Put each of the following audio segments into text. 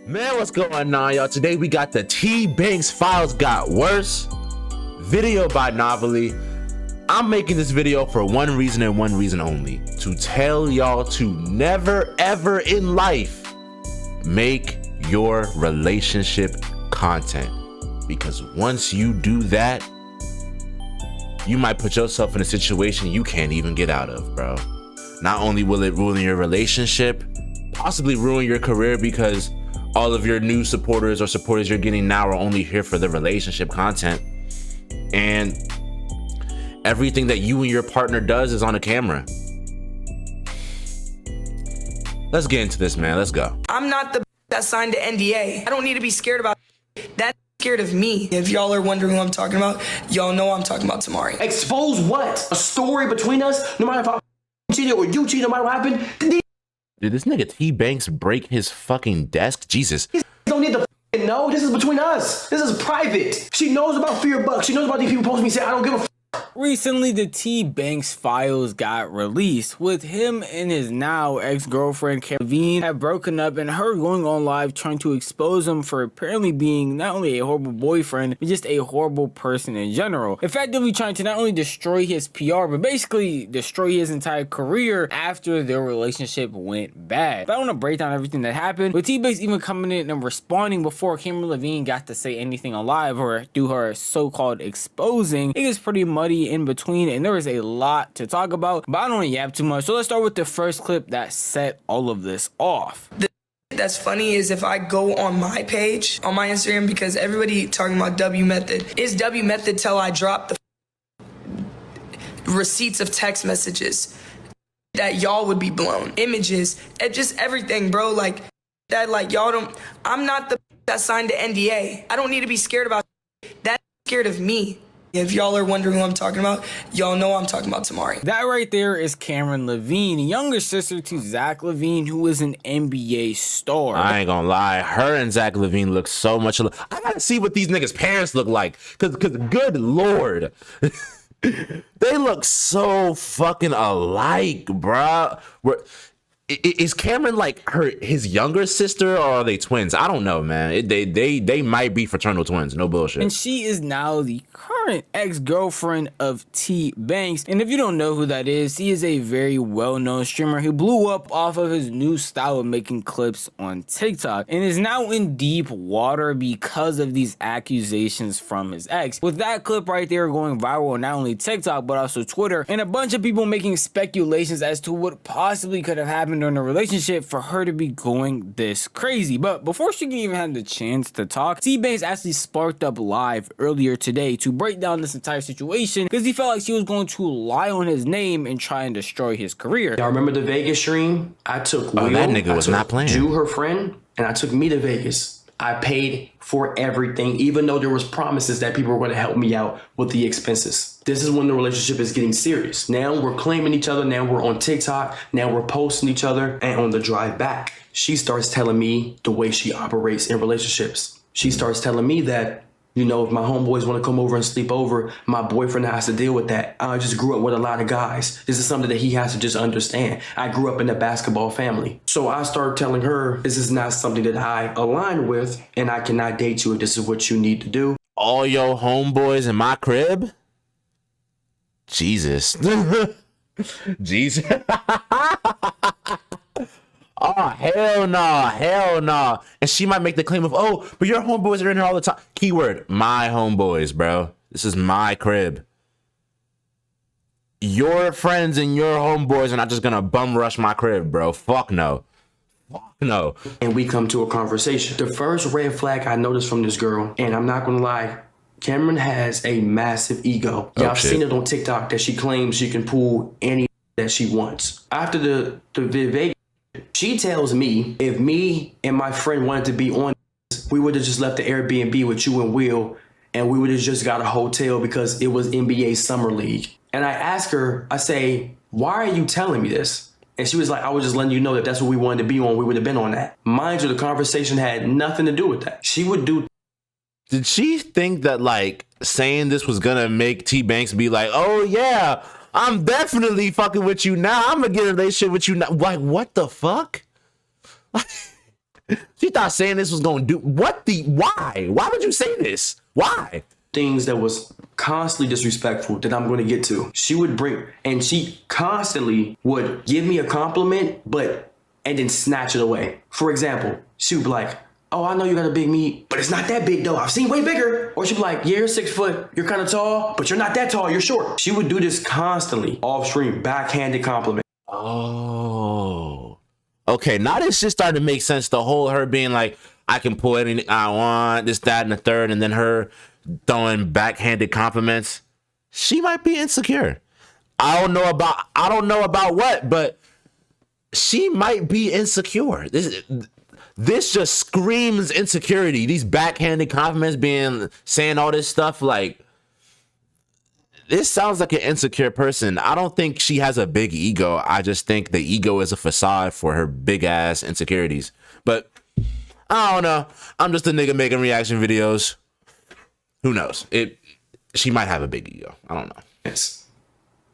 Man, what's going on, y'all? Today we got the T Banks Files Got Worse video by Novelly. I'm making this video for one reason and one reason only: to tell y'all to never ever in life make your relationship content, because once you do that, you might put yourself in a situation you can't even get out of, bro. Not only will it ruin your relationship, possibly ruin your career, because all of your new supporters or supporters you're getting now are only here for the relationship content, and everything that you and your partner does is on a camera. Let's get into this, man. Let's go. I'm not the that signed the NDA. I don't need to be scared about that. Scared of me. If y'all are wondering who I'm talking about, y'all know I'm talking about Tamari. Expose what? A story between us? No matter if I cheated or you cheated, no matter what happened. Did this nigga T Banks break his fucking desk? Jesus. You don't need to know. This is between us. This is private. She knows about Fear Buck. She knows about these people posting me saying I don't give a f. Recently, the T Banks files got released, with him and his now ex-girlfriend Kevin have broken up, and her going on live trying to expose him for apparently being not only a horrible boyfriend, but just a horrible person in general. Effectively trying to not only destroy his PR, but basically destroy his entire career after their relationship went bad. But I want to break down everything that happened, with T Banks even coming in and responding before Cameron Levine got to say anything on live or do her so-called exposing. It is pretty muddy in between, and there is a lot to talk about, but I don't want to yap too much, so let's start with the first clip that set all of this off. That's funny is if I go on my page on my Instagram, because everybody talking about W Method, is W Method till I drop the receipts of text messages that y'all would be blown, images, and just everything, bro. Like that, like y'all don't. I'm not the that signed the NDA. I don't need to be scared about that. Scared of me. If y'all are wondering who I'm talking about, y'all know I'm talking about Tamari. That right there is Cameron Levine, younger sister to Zach Levine, who is an NBA star. I ain't gonna lie, her and Zach Levine look so much alike. I gotta see what these niggas' parents look like, cause good lord, they look so fucking alike, bruh. Is Cameron like his younger sister, or are they twins? I don't know, man. They might be fraternal twins. No bullshit. And she is now the current ex-girlfriend of T Banks. And if you don't know who that is, he is a very well-known streamer who blew up off of his new style of making clips on TikTok and is now in deep water because of these accusations from his ex. With that clip right there going viral on not only TikTok but also Twitter, and a bunch of people making speculations as to what possibly could have happened during the relationship for her to be going this crazy. But before she can even have the chance to talk, T Banks actually sparked up live earlier today to break down this entire situation, because he felt like she was going to lie on his name and try and destroy his career. Y'all remember the Vegas stream? I took Will, that nigga was not playing. Jew, her friend, and I took me to Vegas. I paid for everything, even though there was promises that people were going to help me out with the expenses. This is when the relationship is getting serious. Now we're claiming each other. Now we're on TikTok. Now we're posting each other. And on the drive back, she starts telling me the way she operates in relationships. She starts telling me that, you know, if my homeboys want to come over and sleep over, my boyfriend has to deal with that. I just grew up with a lot of guys. This is something that he has to just understand. I grew up in a basketball family. So I started telling her, this is not something that I align with, and I cannot date you if this is what you need to do. All your homeboys in my crib? Jesus. Jesus. Oh, hell no, hell no. And she might make the claim of, oh, but your homeboys are in here all the time. Keyword, my homeboys, bro. This is my crib. Your friends and your homeboys are not just gonna bum rush my crib, bro. Fuck no. Fuck no. And we come to a conversation. The first red flag I noticed from this girl, and I'm not gonna lie, Cameron has a massive ego. Y'all seen it on TikTok that she claims she can pull any that she wants. After the Vegas, she tells me if me and my friend wanted to be on this, we would have just left the Airbnb with you and Will, and we would have just got a hotel because it was NBA Summer League. And I asked her, I say, why are you telling me this? And she was like, I was just letting you know that that's what we wanted to be on. We would have been on that. Mind you, the conversation had nothing to do with that. She would do. Did she think that like saying this was gonna make T Banks be like, oh yeah, I'm definitely fucking with you now. I'm gonna get in a relationship with you now. Like, what the fuck? She thought saying this was gonna do what the why? Why would you say this? Why? Things that was constantly disrespectful that I'm going to get to. She would bring, and she constantly would give me a compliment, and then snatch it away. For example, she would be like, oh, I know you got a big meat, but it's not that big though. I've seen way bigger. Or she'd be like, yeah, you're 6 foot. You're kind of tall, but you're not that tall. You're short. She would do this constantly, off stream, backhanded compliment. Oh. Okay, now this shit starting to make sense. The whole her being like, I can pull anything I want, this, that, and the third, and then her throwing backhanded compliments. She might be insecure. I don't know about what, but she might be insecure. This just screams insecurity. These backhanded compliments, saying all this stuff, like, this sounds like an insecure person. I don't think she has a big ego. I just think the ego is a facade for her big ass insecurities. But I don't know. I'm just a nigga making reaction videos. Who knows? She might have a big ego. I don't know. Yes.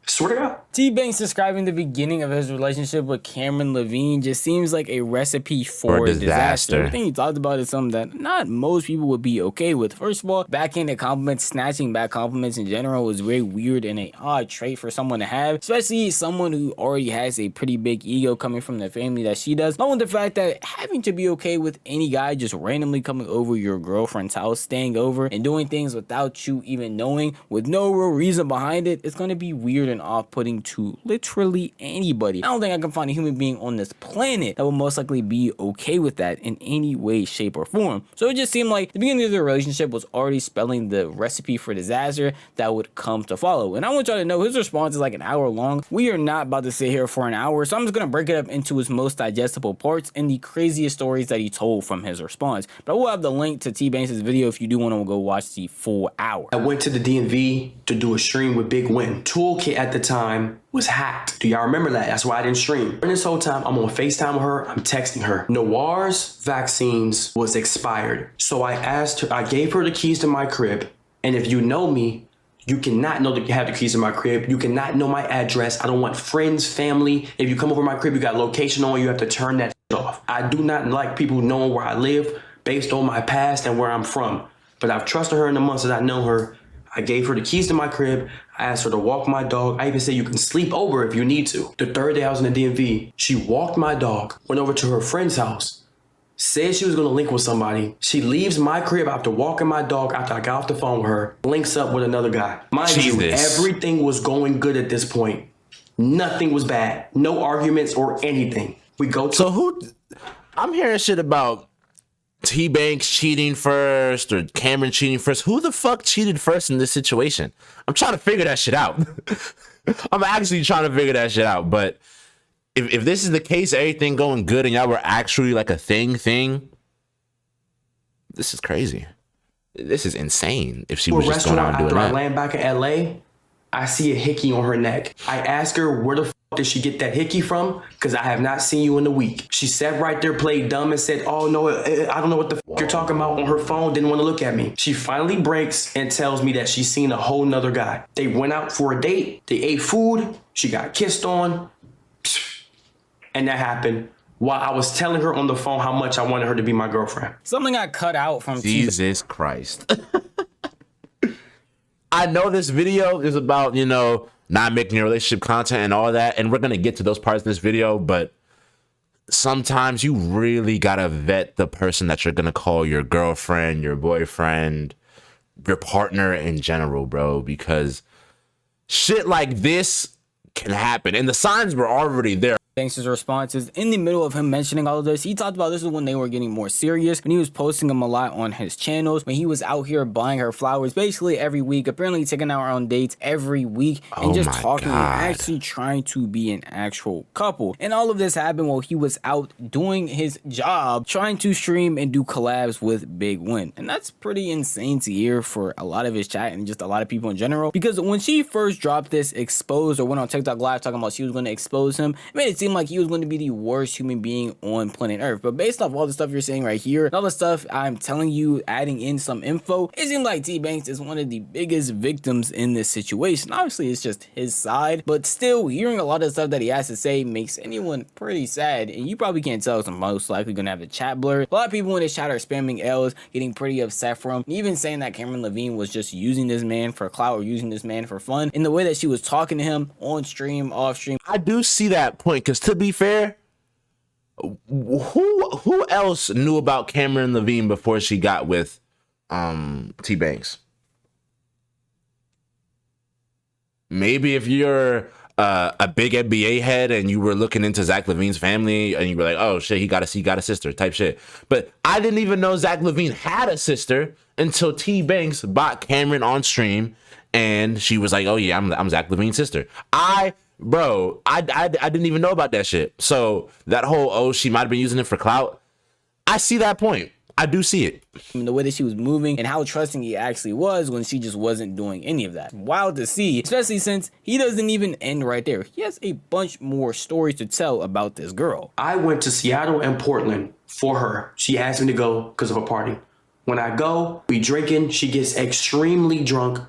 Swear to God. T-Banks describing the beginning of his relationship with Cameron Levine just seems like a recipe for disaster. Everything he talked about is something that not most people would be okay with. First of all, backhanded compliments, snatching back compliments in general is very weird and an odd trait for someone to have, especially someone who already has a pretty big ego coming from the family that she does. Along with the fact that having to be okay with any guy just randomly coming over your girlfriend's house, staying over, and doing things without you even knowing, with no real reason behind it, it's going to be weird and off-putting to literally anybody. I don't think I can find a human being on this planet that will most likely be okay with that in any way, shape, or form. So it just seemed like the beginning of the relationship was already spelling the recipe for disaster that would come to follow. And I want y'all to know his response is like an hour long. We are not about to sit here for an hour, so I'm just gonna break it up into his most digestible parts and the craziest stories that he told from his response. But I will have the link to T-Banks' video if you do want to go watch the full hour. I went to the DMV to do a stream with Big Win. Toolkit at the time was hacked. Do y'all remember that? That's why I didn't stream. During this whole time, I'm on FaceTime with her. I'm texting her. Noir's vaccines was expired. So I asked her, I gave her the keys to my crib. And if you know me, you cannot know that you have the keys to my crib. You cannot know my address. I don't want friends, family. If you come over my crib, you got location on, you have to turn that off. I do not like people knowing where I live based on my past and where I'm from. But I've trusted her in the months that I know her. I gave her the keys to my crib. I asked her to walk my dog. I even said you can sleep over if you need to. The third day I was in the DMV, she walked my dog, went over to her friend's house, said she was going to link with somebody. She leaves my crib after walking my dog after I got off the phone with her, links up with another guy. Mind you, everything was going good at this point. Nothing was bad. No arguments or anything. We go to... So I'm hearing shit about T-Banks cheating first or Cameron cheating first. Who the fuck cheated first in this situation? I'm trying to figure that shit out. I'm actually trying to figure that shit out. But if this is the case, everything going good and y'all were actually like a thing, this is crazy. This is insane. If she was just going out and doing that. After I land back in LA, I see a hickey on her neck. I ask her, where the fuck did she get that hickey from? Because I have not seen you in a week. She sat right there, played dumb, and said, oh no, I don't know what the fuck you're talking about, on her phone, didn't want to look at me. She finally breaks and tells me that she's seen a whole nother guy. They went out for a date, they ate food, she got kissed on, and that happened while I was telling her on the phone how much I wanted her to be my girlfriend. Something got cut out from Jesus Christ. I know this video is about, you know, not making your relationship content and all that, and we're going to get to those parts in this video, but sometimes you really got to vet the person that you're going to call your girlfriend, your boyfriend, your partner in general, bro, because shit like this can happen, and the signs were already there. Banks' responses in the middle of him mentioning all of this, he talked about this is when they were getting more serious, when he was posting them a lot on his channels, when he was out here buying her flowers basically every week, apparently taking out on dates every week, and just talking and actually trying to be an actual couple. And all of this happened while he was out doing his job, trying to stream and do collabs with Big Win. And that's pretty insane to hear for a lot of his chat and just a lot of people in general, because when she first dropped this exposed or went on TikTok live talking about she was going to expose him, it made it seem seemed like he was going to be the worst human being on planet Earth. But based off all the stuff you're saying right here, and all the stuff I'm telling you, adding in some info, it seems like T Banks is one of the biggest victims in this situation. Obviously, it's just his side, but still, hearing a lot of stuff that he has to say makes anyone pretty sad. And you probably can't tell, because I'm most likely gonna have the chat blurred. A lot of people in this chat are spamming L's, getting pretty upset for him, even saying that Cameron Levine was just using this man for clout or using this man for fun. In the way that she was talking to him on stream, off stream, I do see that point, because to be fair, who else knew about Cameron Levine before she got with T Banks? Maybe if you're a big NBA head and you were looking into Zach LaVine's family and you were like, oh shit, he got a sister type shit. But I didn't even know Zach LaVine had a sister until T Banks bought Cameron on stream and she was like, oh yeah, I'm Zach LaVine's sister. I didn't even know about that shit. So that whole, oh, she might have been using it for clout, I see that point. I do see it. The way that she was moving and how trusting he actually was when she just wasn't doing any of that. Wild to see, especially since he doesn't even end right there. He has a bunch more stories to tell about this girl. I went to Seattle and Portland for her. She asked me to go because of a party. When I go, we drinking. She gets extremely drunk.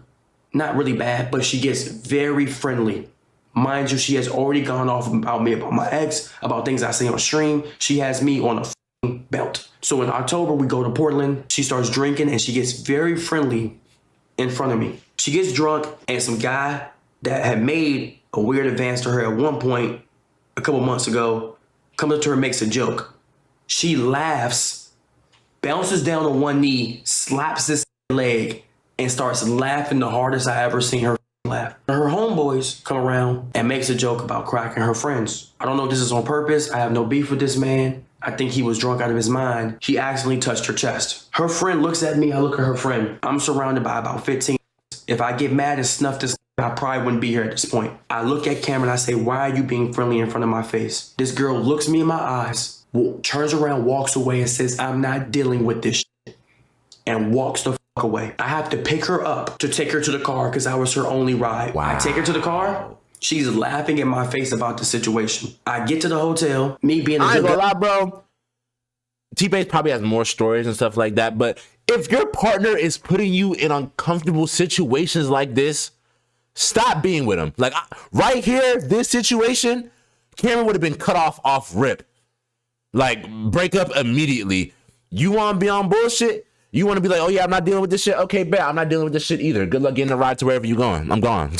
Not really bad, but she gets very friendly. Mind you, she has already gone off about me, about my ex, about things I say on stream. She has me on a belt. So in October, we go to Portland. She starts drinking and she gets very friendly in front of me. She gets drunk and some guy that had made a weird advance to her at one point a couple months ago comes up to her and makes a joke. She laughs, bounces down on one knee, slaps this leg, and starts laughing the hardest I ever seen her laugh. Her homeboys come around and makes a joke about cracking her friends. I don't know if this is on purpose. I have no beef with this man. I think he was drunk out of his mind. He accidentally touched her chest. Her friend looks at me. I look at her friend. I'm surrounded by about 15. If I get mad and snuff this, I probably wouldn't be here at this point. I look at Cameron. I say, why are you being friendly in front of my face? This girl looks me in my eyes, turns around, walks away and says, I'm not dealing with this shit, and walks the fuck away. I have to pick her up to take her to the car because that was her only ride. Wow. I take her to the car. She's laughing in my face about the situation. I get to the hotel, me being a I ain't gonna lie, bro. T-Banks probably has more stories and stuff like that, but if your partner is putting you in uncomfortable situations like this, stop being with him. Like right here, this situation, Cameron would have been cut off rip. Like break up immediately. You want to be on bullshit? You want to be like, oh yeah, I'm not dealing with this shit? Okay, bet, I'm not dealing with this shit either. Good luck getting a ride to wherever you going. I'm gone.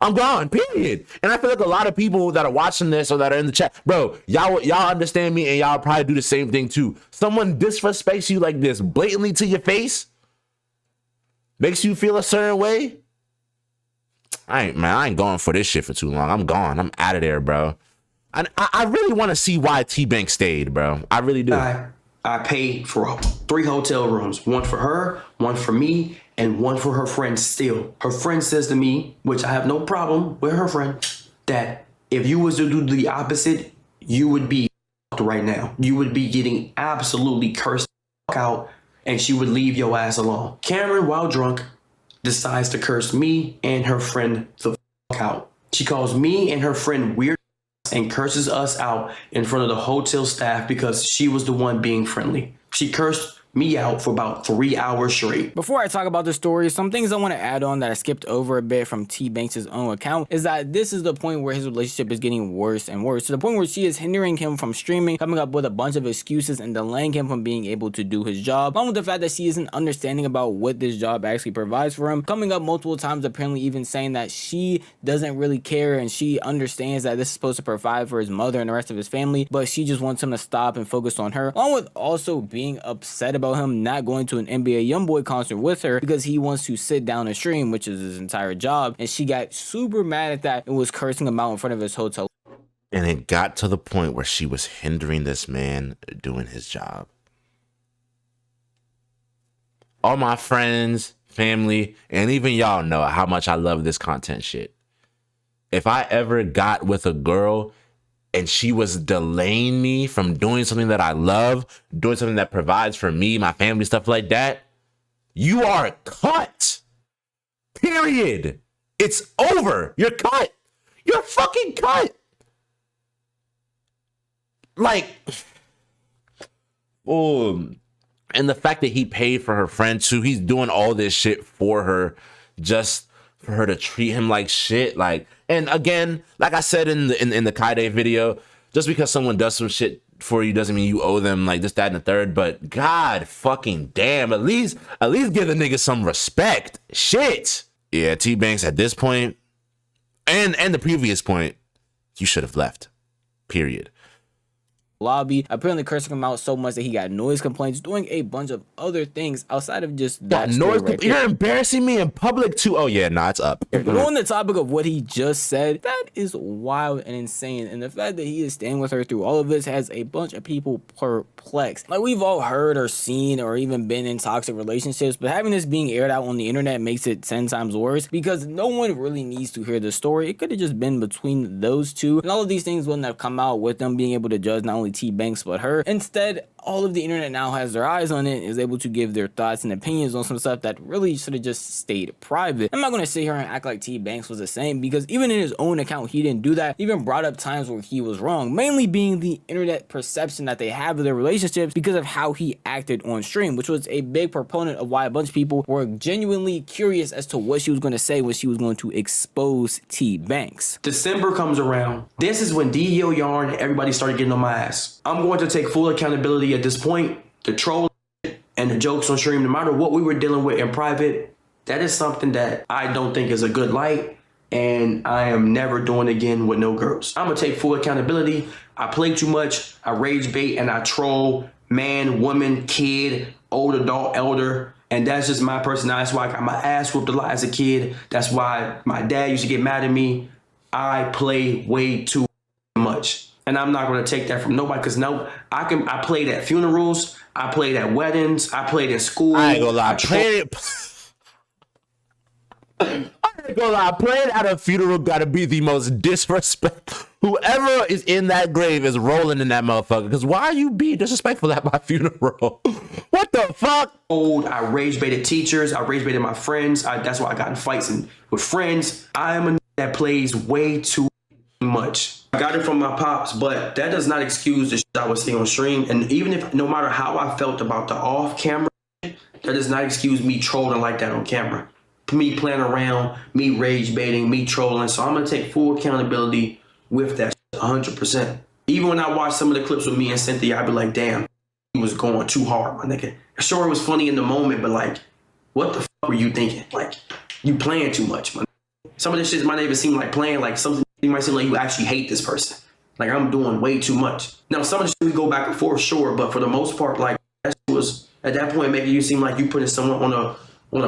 I'm gone, period. And I feel like a lot of people that are watching this or that are in the chat, bro, y'all understand me and y'all probably do the same thing too. Someone disrespects you like this blatantly to your face, makes you feel a certain way. I ain't going for this shit for too long. I'm gone. I'm out of there, bro. And I really want to see why T-Banks stayed, bro. I really do. I paid for 3 hotel rooms, one for her, one for me, and one for her friend still. Her friend says to me, which I have no problem with her friend, that if you was to do the opposite, you would be right now. You would be getting absolutely cursed out and she would leave your ass alone. Cameron, while drunk, decides to curse me and her friend the out. She calls me and her friend weird and curses us out in front of the hotel staff because she was the one being friendly. She cursed me out for about 3 hours straight. Before I talk about the story, some things I want to add on that I skipped over a bit from T-Banks' own account is that this is the point where his relationship is getting worse and worse, to the point where she is hindering him from streaming, coming up with a bunch of excuses and delaying him from being able to do his job, along with the fact that she isn't understanding about what this job actually provides for him, coming up multiple times, apparently even saying that she doesn't really care and she understands that this is supposed to provide for his mother and the rest of his family, but she just wants him to stop and focus on her, along with also being upset about him not going to an NBA YoungBoy concert with her because he wants to sit down and stream, which is his entire job, and she got super mad at that and was cursing him out in front of his hotel. And it got to the point where she was hindering this man doing his job. All my friends, family, and even y'all know how much I love this content shit. If I ever got with a girl and she was delaying me from doing something that I love, doing something that provides for me, my family, stuff like that, you are cut. Period. It's over. You're cut. You're fucking cut. like, oh, and the fact that he paid for her friend too, he's doing all this shit for her, just for her to treat him like shit. Like, and again, like I said in the Kaide video, just because someone does some shit for you doesn't mean you owe them like this, that, and the third. But God fucking damn, at least give the nigga some respect. Shit. Yeah, T Banks at this point, and the previous point, you should have left. Period. Lobby, apparently cursing him out so much that he got noise complaints, doing a bunch of other things outside of just that noise. Right, you're embarrassing me in public too. Oh yeah, nah, it's up. On the topic of what he just said, that is wild and insane, and the fact that he is staying with her through all of this has a bunch of people perplexed. Like, we've all heard or seen or even been in toxic relationships, but having this being aired out on the internet makes it 10 times worse, because no one really needs to hear the story. It could have just been between those two, and all of these things wouldn't have come out with them being able to judge not only T Banks but her. Instead, all of the internet now has their eyes on it, is able to give their thoughts and opinions on some stuff that really should have just stayed private. I'm not going to sit here and act like T Banks was the same, because even in his own account he didn't do that. He even brought up times where he was wrong, mainly being the internet perception that they have of their relationships because of how he acted on stream, which was a big proponent of why a bunch of people were genuinely curious as to what she was going to say when she was going to expose T Banks. December comes around. This is when DEO Yarn and everybody started getting on my ass. I'm going to take full accountability at this point. The troll and the jokes on stream, no matter what we were dealing with in private, that is something that I don't think is a good light, and I am never doing again with no girls. I'm gonna take full accountability. I play too much, I rage bait, and I troll man, woman, kid, old adult, elder, and that's just my personality. That's why I got my ass whooped a lot as a kid. That's why my dad used to get mad at me. I play way too much. And I'm not going to take that from nobody, because no, I played at funerals, I played at weddings, I played in school. I ain't gonna lie, playing at a funeral gotta be the most disrespectful. Whoever is in that grave is rolling in that motherfucker, because why are you being disrespectful at my funeral? What the fuck? I rage baited teachers, I rage baited my friends. That's why I got in fights with friends. I am a that plays way too much. I got it from my pops, but that does not excuse the shit I was seeing on stream. And even if, no matter how I felt about the off-camera, that does not excuse me trolling like that on camera. Me playing around, me rage baiting, me trolling. So I'm gonna take full accountability with that 100%. Even when I watch some of the clips with me and Cynthia, I'd be like, damn, he was going too hard, my nigga. Sure, it was funny in the moment, but like, what the fuck were you thinking? Like, you playing too much, man. Some of this shit might not even seem like playing, like something you might seem like you actually hate this person. Like, I'm doing way too much. Now, some of the shit we go back and forth, sure, but for the most part, like, that shit was, at that point, making you seem like you putting someone on a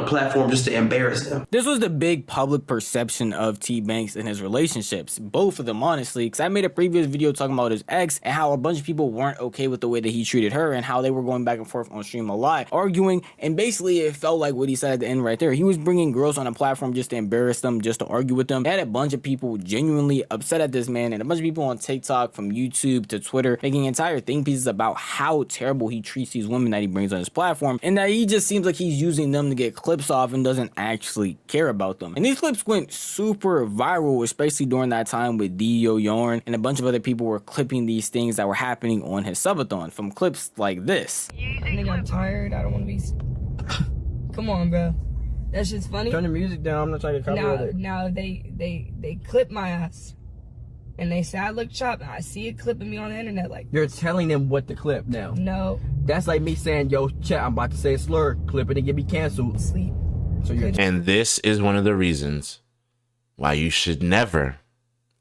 platform just to embarrass them. This was the big public perception of T Banks and his relationships, both of them, honestly, because I made a previous video talking about his ex and how a bunch of people weren't okay with the way that he treated her and how they were going back and forth on stream a lot, arguing, and basically it felt like what he said at the end right there. He was bringing girls on a platform just to embarrass them, just to argue with them. They had a bunch of people genuinely upset at this man, and a bunch of people on TikTok, from YouTube to Twitter, making entire think pieces about how terrible he treats these women that he brings on his platform, and that he just seems like he's using them to get clips off and doesn't actually care about them. And these clips went super viral, especially during that time with DEO Yarn, and a bunch of other people were clipping these things that were happening on his subathon from clips like this. I think I'm tired. I don't want to be. Come on, bro. That shit's funny. Turn the music down. I'm not trying to copyright it. Now they clip my ass, and they say I look chopped. I see it clipping me on the internet. Like, You're telling them what to clip now. no, That's like me saying, yo, chat, I'm about to say a slur. Clip it and get me canceled. sleep. So you're And this is one of the reasons why you should never,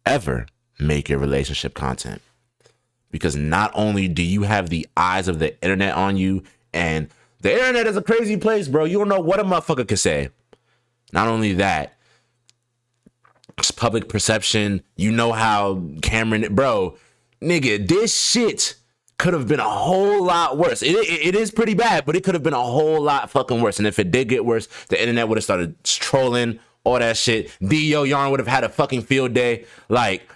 ever make your relationship content. Because not only do you have the eyes of the internet on you, and the internet is a crazy place, bro. You don't know what a motherfucker could say. Not only that, it's public perception. You know how Cameron, bro, nigga, this shit could have been a whole lot worse. It is pretty bad, but it could have been a whole lot fucking worse. And if it did get worse, the internet would have started trolling, all that shit. DEO Yarn would have had a fucking field day. Like,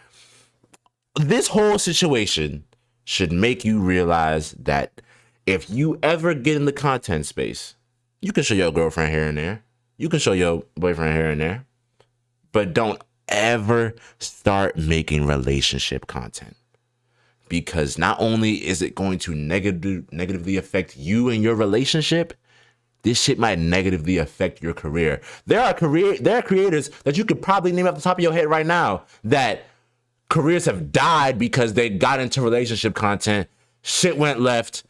this whole situation should make you realize that if you ever get in the content space, you can show your girlfriend here and there. You can show your boyfriend here and there. But don't ever start making relationship content. because not only is it going to negatively affect you and your relationship, this shit might negatively affect your career. There are creators that you could probably name off the top of your head right now that careers have died because they got into relationship content, shit went left,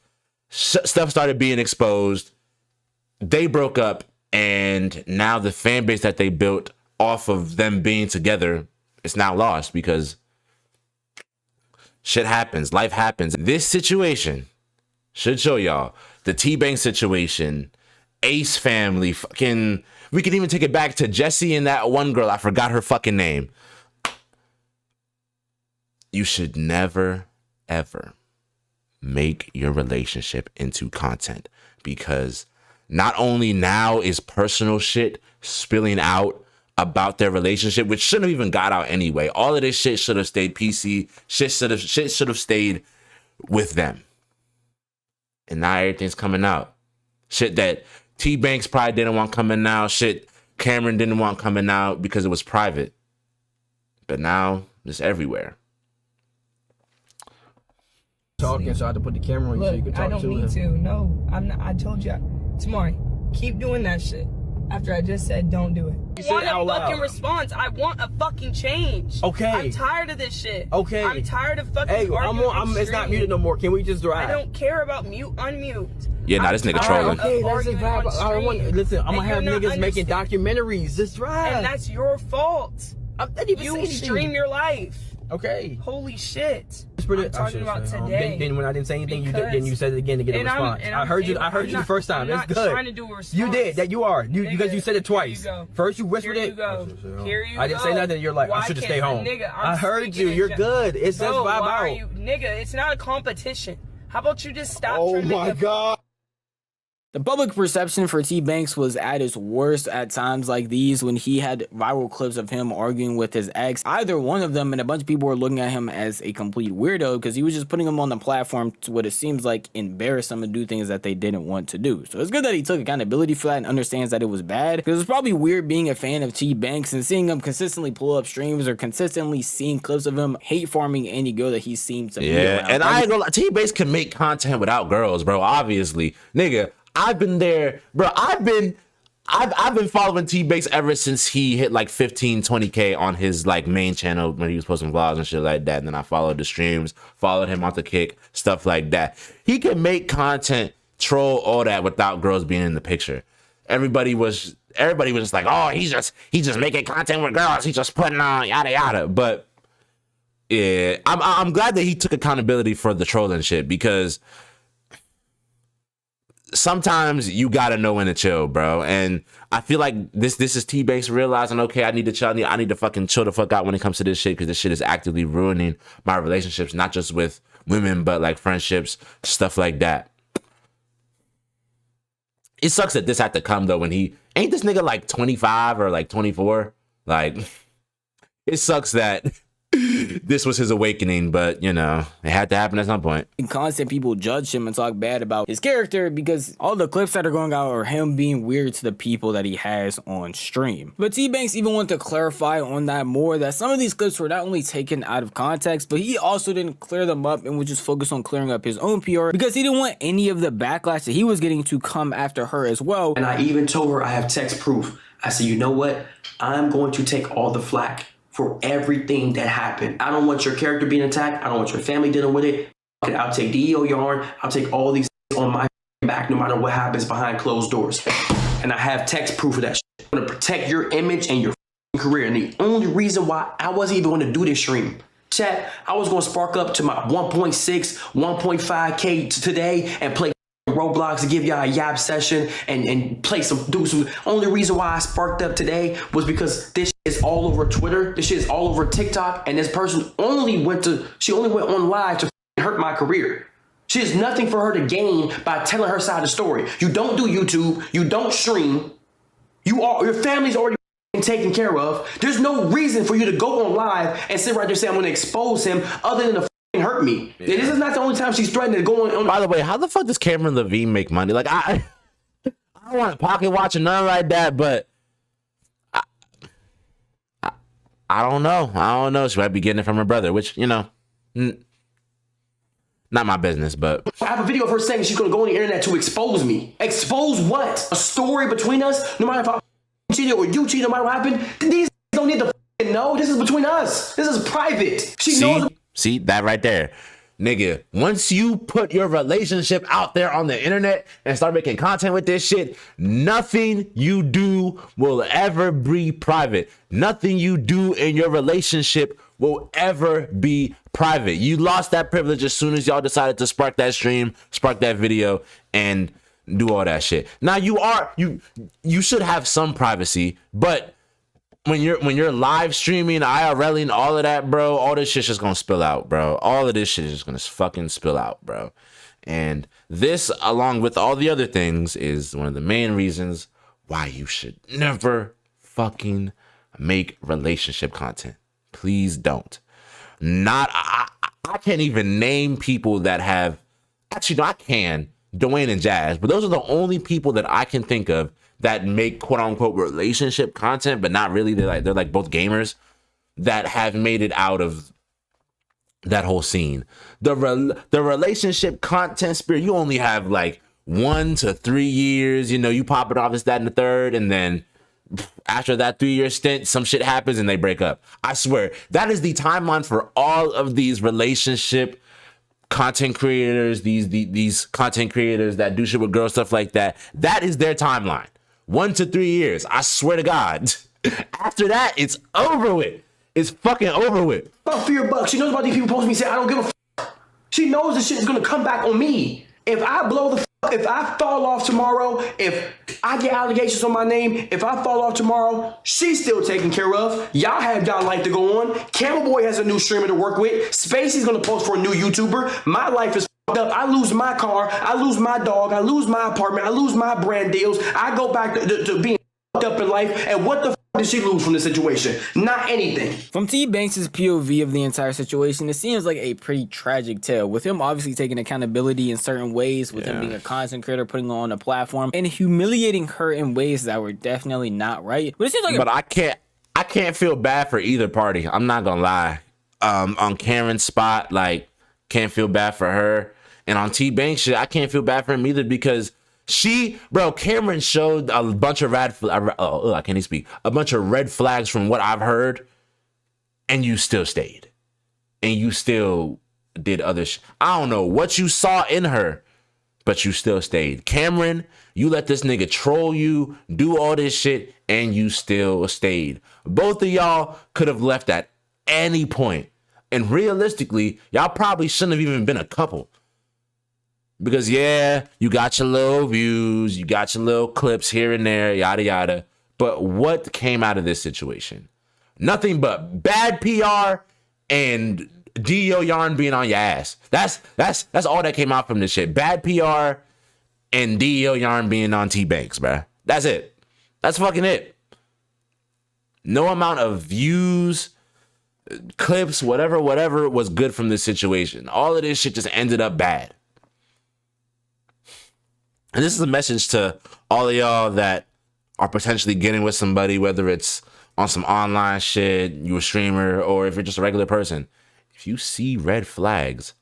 stuff started being exposed, they broke up, and now the fan base that they built off of them being together is now lost because shit happens, life happens. This situation should show y'all the T-Bank situation, Ace family, fucking, we can even take it back to Jessie and that one girl, I forgot her fucking name. You should never, ever make your relationship into content, because not only now is personal shit spilling out about their relationship, which shouldn't have even got out anyway. All of this shit should have stayed PC. Shit should have stayed with them. And now everything's coming out. Shit that T-Banks probably didn't want coming out. Shit Cameron didn't want coming out because it was private. But now it's everywhere. Talking, so I had to put the camera on you so you could talk to him. I don't need to. No, I'm not. I told you. Tamari, keep doing that shit. After I just said don't do it. You said I want out a fucking loud. response. I want a fucking change. Okay. I'm tired of this shit. Okay. I'm tired of fucking Hey, it's not muted no more. Can we just drive? I don't care about mute, unmute. Yeah, nah, this nigga trolling. Okay, let's just drive. I don't want. Listen, I'm gonna have And you're niggas not making documentaries. Just drive. And that's your fault. I didn't even say You anything. stream your life. Okay. Holy shit. I'm talking about today. Then when I didn't say anything, Because- you said it again to get a and I'm- response. and I I'm- heard you. and I heard I'm you not- the first time. I'm That's not good. trying to do a response. You did. That you are. Because you said it twice. Here you go. First you whispered Here it. you go. Here you I didn't say go. nothing. You're like, I Why should have can't- stayed home. Nigga, I'm I heard speaking you. in You're gen- good. It says Bro, vibe why are out. you, nigga, it's not a competition. How about you just stop Oh trying to my make a god. The public perception for T-Banks was at its worst at times like these when he had viral clips of him arguing with his ex. Either one of them, and a bunch of people were looking at him as a complete weirdo because he was just putting them on the platform to what it seems like embarrass them and do things that they didn't want to do. So it's good that he took accountability for that and understands that it was bad, because it's probably weird being a fan of T-Banks and seeing him consistently pull up streams or consistently seeing clips of him hate farming any girl that he seems to be around. And I ain't gonna lie, T-Banks can make content without girls, bro. Obviously, nigga, I've been there, bro. I've been following T-Banks ever since he hit like 15, 20K on his like main channel when he was posting vlogs and shit like that. And then I followed the streams, followed him off the kick, stuff like that. He can make content, troll, all that without girls being in the picture. Everybody was just like, oh, he's just making content with girls. He's just putting on yada yada. But yeah, I'm glad that he took accountability for the trolling shit, because sometimes you gotta know when to chill, bro. And I feel like this is T-Banks realizing, okay, I need to chill. I need to fucking chill the fuck out when it comes to this shit, because this shit is actively ruining my relationships, not just with women, but like friendships, stuff like that. It sucks that this had to come though when he ain't this nigga like 25 or like 24. Like, it sucks that this was his awakening, but you know, it had to happen at some point. In constant people judge him and talk bad about his character because all the clips that are going out are him being weird to the people that he has on stream. But T-Banks even wanted to clarify on that more, that some of these clips were not only taken out of context, but he also didn't clear them up and would just focus on clearing up his own PR because he didn't want any of the backlash that he was getting to come after her as well. And I even told her I have text proof. I said, you know what? I'm going to take all the flack for everything that happened. I don't want your character being attacked. I don't want your family dealing with it. I'll take the EO yarn. I'll take all these on my back no matter what happens behind closed doors. And I have text proof of that shit. I'm gonna protect your image and your career. And the only reason why I wasn't even gonna do this stream, chat, I was gonna spark up to my 1.6, 1.5K today and play Roblox to give y'all a yap session and play do some. Only reason why I sparked up today was because this shit is all over Twitter. This shit is all over TikTok. And this person only went on live to hurt my career. She has nothing for her to gain by telling her side of the story. You don't do YouTube. You don't stream. Your family's already taken care of. There's no reason for you to go on live and sit right there and say I'm going to expose him other than to hurt me. Yeah. This is not the only time she's threatening to go on. By the way, how the fuck does Cameron Levine make money? Like, I don't want to pocket watch or nothing like that, but I don't know. I don't know. She might be getting it from her brother, which, you know, Not my business, but I have a video of her saying she's gonna go on the internet to expose me. Expose what? A story between us? No matter if I cheated or you cheated, no matter what happened, these don't need to know. This is between us. This is private. She knows. See that right there. Nigga, once you put your relationship out there on the internet and start making content with this shit, nothing you do will ever be private. Nothing you do in your relationship will ever be private. You lost that privilege as soon as y'all decided to spark that stream, spark that video, and do all that shit. Now you should have some privacy, but when you're live streaming, IRLing, all of that, bro, all this shit's just gonna spill out, bro. All of this shit is just gonna fucking spill out, bro. And this, along with all the other things, is one of the main reasons why you should never fucking make relationship content. Please don't. I can't even name people that have, actually, no, I can, Dwayne and Jazz, but those are the only people that I can think of that make quote unquote relationship content, but not really. They're like both gamers that have made it out of that whole scene. The relationship content spirit, you only have like 1 to 3 years, you know, you pop it off, this, that, and the third, and then after that 3-year stint, some shit happens and they break up. I swear, that is the timeline for all of these relationship content creators, these content creators that do shit with girls, stuff like that. That is their timeline. 1 to 3 years. I swear to God. After that, it's over with. It's fucking over with. About fear bucks. She knows about these people posting me saying I don't give a fuck. She knows this shit is gonna come back on me. If I blow the fuck, if I fall off tomorrow, if I get allegations on my name, if I fall off tomorrow, she's still taken care of. Y'all have y'all life to go on. Camel Boy has a new streamer to work with. Spacey's gonna post for a new YouTuber. My life is fucked up. I lose my car. I lose my dog. I lose my apartment. I lose my brand deals. I go back to being fucked up in life. And what the fuck did she lose from this situation? Not anything. From T Banks' POV of the entire situation, it seems like a pretty tragic tale, with him obviously taking accountability in certain ways, with him being a content creator, putting on a platform, and humiliating her in ways that were definitely not right. But it seems like I can't feel bad for either party. I'm not gonna lie. On Karen's spot, like, can't feel bad for her. And on T Banks shit, I can't feel bad for him either, because Cameron showed a bunch of a bunch of red flags from what I've heard, and you still stayed, and you still did other I don't know what you saw in her, but you still stayed. Cameron, you let this nigga troll you, do all this shit, and you still stayed. Both of y'all could have left at any point, and realistically, y'all probably shouldn't have even been a couple. Because yeah, you got your little views, you got your little clips here and there, yada yada. But what came out of this situation? Nothing but bad PR and DO Yarn being on your ass. That's all that came out from this shit. Bad PR and DO Yarn being on T Banks, bruh. That's it. That's fucking it. No amount of views, clips, whatever was good from this situation. All of this shit just ended up bad. And this is a message to all of y'all that are potentially getting with somebody, whether it's on some online shit, you a streamer, or if you're just a regular person. If you see red flags,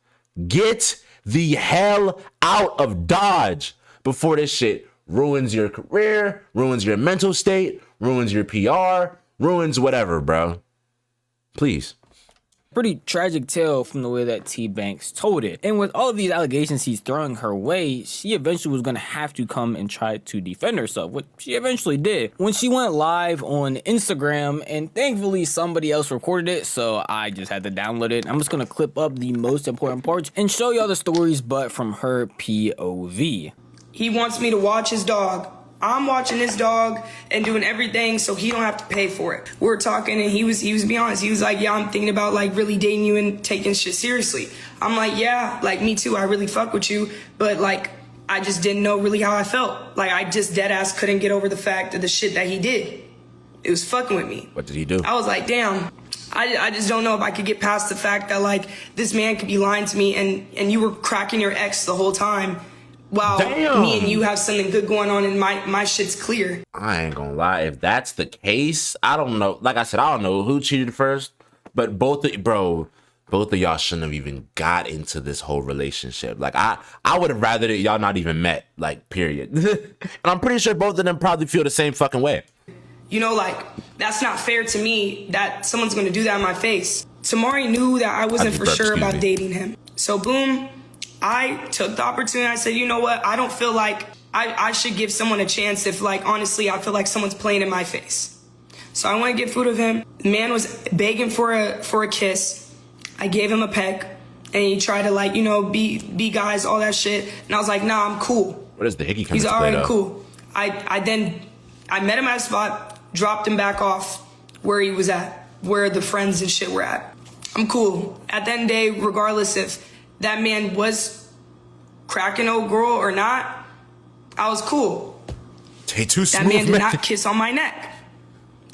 get the hell out of Dodge before this shit ruins your career, ruins your mental state, ruins your PR, ruins whatever, bro. Please. pretty tragic tale from the way that T Banks told it. And with all of these allegations he's throwing her way, she eventually was going to have to come and try to defend herself, which she eventually did when she went live on Instagram, and thankfully somebody else recorded it, so I just had to download it. I'm just going to clip up the most important parts and show y'all the stories, but from her POV. He wants me to watch his dog. I'm watching his dog and doing everything so he don't have to pay for it. We were talking and he was being honest. He was like, yeah, I'm thinking about like really dating you and taking shit seriously. I'm like, yeah, like me too. I really fuck with you. But like, I just didn't know really how I felt. Like I just dead ass couldn't get over the fact of the shit that he did. It was fucking with me. What did he do? I was like, damn, I just don't know if I could get past the fact that like this man could be lying to me and you were cracking your ex the whole time. Wow, me and you have something good going on and my shit's clear. I ain't gonna lie, if that's the case, I don't know. Like I said, I don't know who cheated first, but both, bro, both of y'all shouldn't have even got into this whole relationship. Like, I would have rather that y'all not even met, like, period. And I'm pretty sure both of them probably feel the same fucking way. You know, like, that's not fair to me that someone's gonna do that in my face. Tamari knew that I wasn't for sure about dating him. So boom, I took the opportunity. I said, you know what? I don't feel like I should give someone a chance if, like, honestly, I feel like someone's playing in my face. So I want to get food of him. The man was begging for a kiss. I gave him a peck, and he tried to, like, you know, be guys, all that shit. And I was like, nah, I'm cool. What is the hickey coming He's to play, already though? cool. I met him at a spot, dropped him back off where he was at, where the friends and shit were at. I'm cool. At the end of the day, regardless if that man was cracking old girl or not, I was cool. Hey, too smooth, that man did not kiss on my neck.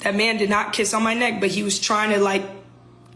That man did not kiss on my neck, but he was trying to, like,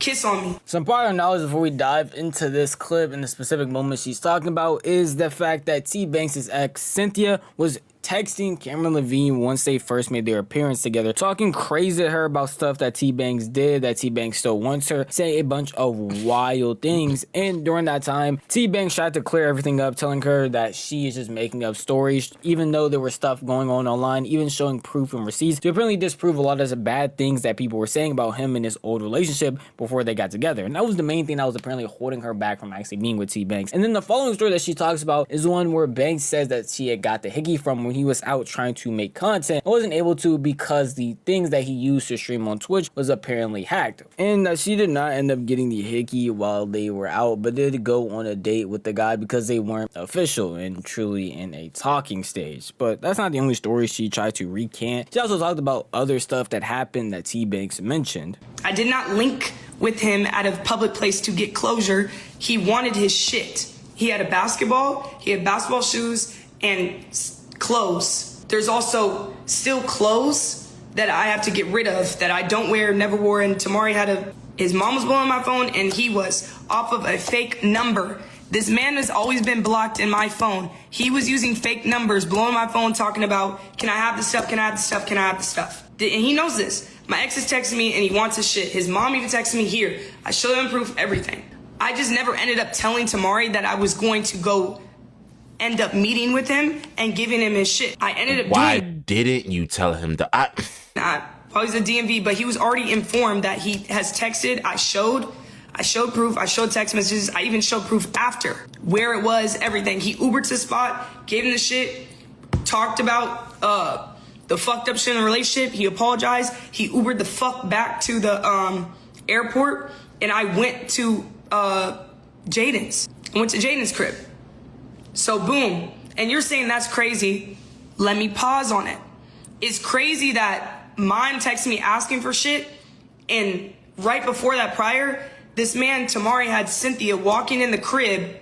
kiss on me. Some prior knowledge before we dive into this clip and the specific moment she's talking about is the fact that T Banks' ex, Cynthia, was texting Cameron Levine once they first made their appearance together, talking crazy to her about stuff that T Banks did, that T Banks still wants her, saying a bunch of wild things. And during that time, T Banks tried to clear everything up, telling her that she is just making up stories, even though there was stuff going on online, even showing proof and receipts to apparently disprove a lot of the bad things that people were saying about him in his old relationship before they got together. And that was the main thing that was apparently holding her back from actually being with T Banks. And then the following story that she talks about is the one where Banks says that she had got the hickey from when he was out trying to make content. I wasn't able to because the things that he used to stream on Twitch was apparently hacked. And she did not end up getting the hickey while they were out, but did go on a date with the guy because they weren't official and truly in a talking stage. But that's not the only story she tried to recant. She also talked about other stuff that happened that T Banks mentioned. I did not link with him at a public place to get closure. He wanted his shit. He had a basketball, he had basketball shoes, and clothes. There's also still clothes that I have to get rid of that I don't wear, never wore. And Tamari his mom was blowing my phone and he was off of a fake number. This man has always been blocked in my phone. He was using fake numbers, blowing my phone, talking about, can I have the stuff? Can I have the stuff? Can I have the stuff? And he knows this. My ex is texting me and he wants his shit. His mom even texted me here. I showed him proof, everything. I just never ended up telling Tamari that I was going to go end up meeting with him and giving him his shit. I ended up Why didn't you tell him that? Probably the DMV, but he was already informed that he has texted. I showed proof. I showed text messages. I even showed proof after where it was, everything. He Ubered to the spot, gave him the shit, talked about the fucked up shit in the relationship. He apologized. He Ubered the fuck back to the airport, and I went to Jaden's. I went to Jaden's crib. So boom, and you're saying that's crazy. Let me pause on it. It's crazy that mine texted me asking for shit, and right before that prior, this man, Tamari, had Cynthia walking in the crib,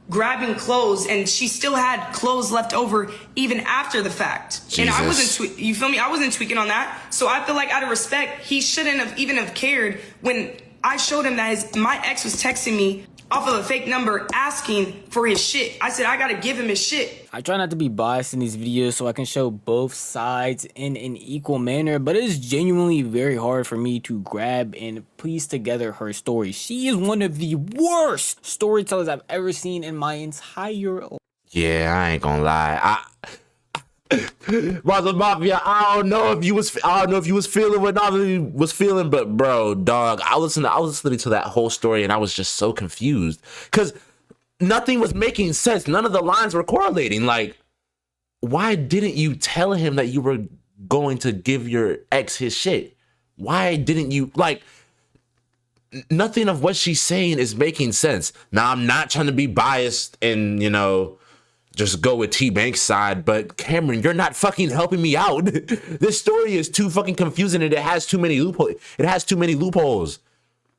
grabbing clothes, and she still had clothes left over even after the fact. Jesus. And I wasn't, you feel me? I wasn't tweaking on that. So I feel like out of respect, he shouldn't have even have cared when I showed him that my ex was texting me off of a fake number asking for his shit. I said, I gotta give him his shit. I try not to be biased in these videos so I can show both sides in an equal manner, but it is genuinely very hard for me to grab and piece together her story. She is one of the worst storytellers I've ever seen in my entire life. Yeah, I ain't gonna lie. Marso Mafia, I don't know if you was feeling what Navali was feeling, but bro, dog, I was listening to that whole story and I was just so confused because nothing was making sense. None of the lines were correlating. Like, why didn't you tell him that you were going to give your ex his shit? Why didn't you, like, nothing of what she's saying is making sense. Now, I'm not trying to be biased and, just go with T Banks' side, but Cameron, you're not fucking helping me out. This story is too fucking confusing and it has too many loopholes.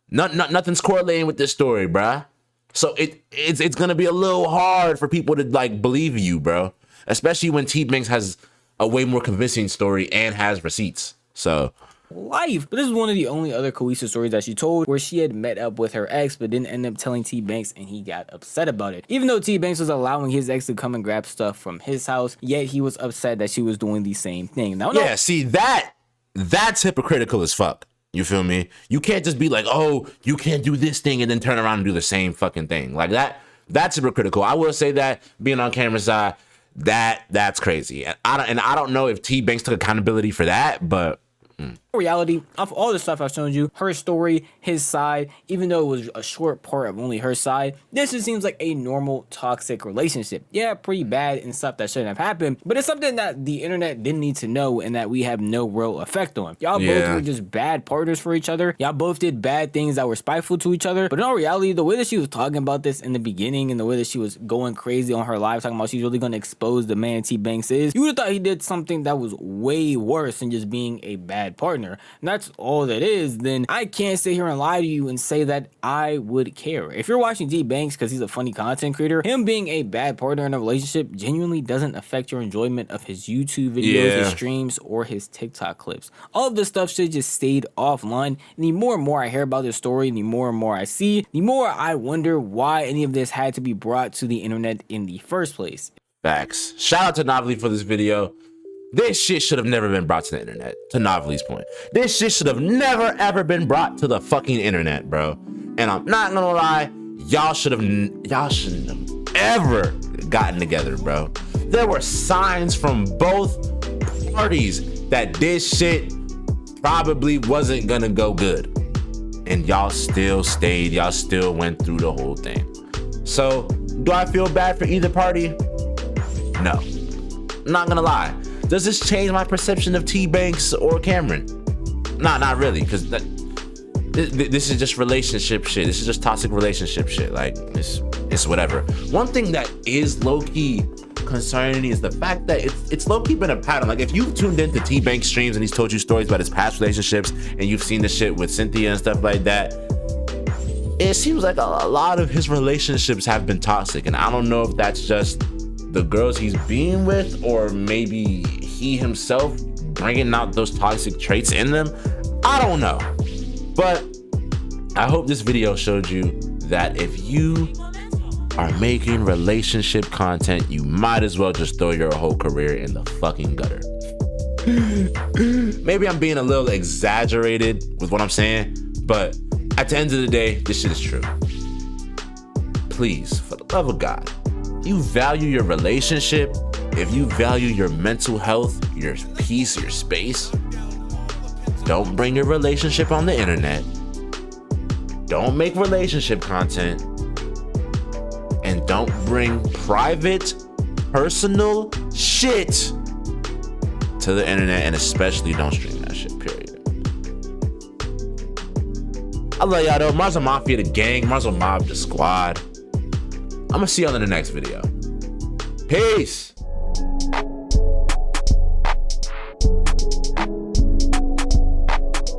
Nothing's correlating with this story, bruh. So it's gonna be a little hard for people to like believe you, bro. Especially when T Banks has a way more convincing story and has receipts. So life. But this is one of the only other cohesive stories that she told where she had met up with her ex but didn't end up telling T Banks and he got upset about it. Even though T Banks was allowing his ex to come and grab stuff from his house, yet he was upset that she was doing the same thing. Now, yeah, see that's hypocritical as fuck. You feel me? You can't just be like, oh, you can't do this thing and then turn around and do the same fucking thing. Like that's hypocritical. I will say that being on camera side, that's crazy. And I don't know if T Banks took accountability for that, but reality of all the stuff I've shown you, her story, his side, even though it was a short part of only her side, this just seems like a normal toxic relationship. Yeah, pretty bad and stuff that shouldn't have happened, but it's something that the internet didn't need to know and that we have no real effect on. Y'all both were just bad partners for each other. Y'all both did bad things that were spiteful to each other, but in all reality, the way that she was talking about this in the beginning and the way that she was going crazy on her live talking about she's really going to expose the man T Banks is, you would have thought he did something that was way worse than just being a bad partner. And that's all that is. Then I can't sit here and lie to you and say that I would care. If you're watching T Banks because he's a funny content creator, him being a bad partner in a relationship genuinely doesn't affect your enjoyment of his YouTube videos, his streams, or his TikTok clips. All of this stuff should just stayed offline. And the more and more I hear about this story, the more and more I see, the more I wonder why any of this had to be brought to the internet in the first place. Facts. Shout out to Novelty for this video. This shit should have never been brought to the internet, to Novelty's point. This shit should have never, ever been brought to the fucking internet, bro. And I'm not gonna lie, y'all shouldn't have ever gotten together, bro. There were signs from both parties that this shit probably wasn't gonna go good. And y'all still stayed, y'all still went through the whole thing. So, do I feel bad for either party? No. I'm not gonna lie. Does this change my perception of T Banks or Cameron? Nah, not really, because this is just relationship shit. This is just toxic relationship shit. Like, it's whatever. One thing that is low-key concerning is the fact that it's low-key been a pattern. Like, if you've tuned into T Banks streams and he's told you stories about his past relationships and you've seen the shit with Cynthia and stuff like that, it seems like a lot of his relationships have been toxic. And I don't know if that's just the girls he's being with, or maybe he himself bringing out those toxic traits in them. I don't know, but I hope this video showed you that if you are making relationship content, you might as well just throw your whole career in the fucking gutter. Maybe I'm being a little exaggerated with what I'm saying, but at the end of the day, this shit is true. Please, for the love of God, you value your relationship, if you value your mental health, your peace, your space, don't bring your relationship on the internet. Don't make relationship content. And don't bring private, personal shit to the internet, and especially don't stream that shit, period. I love y'all though. Marso Mafia the gang, Marso Mob the squad. I'm gonna see y'all in the next video. Peace.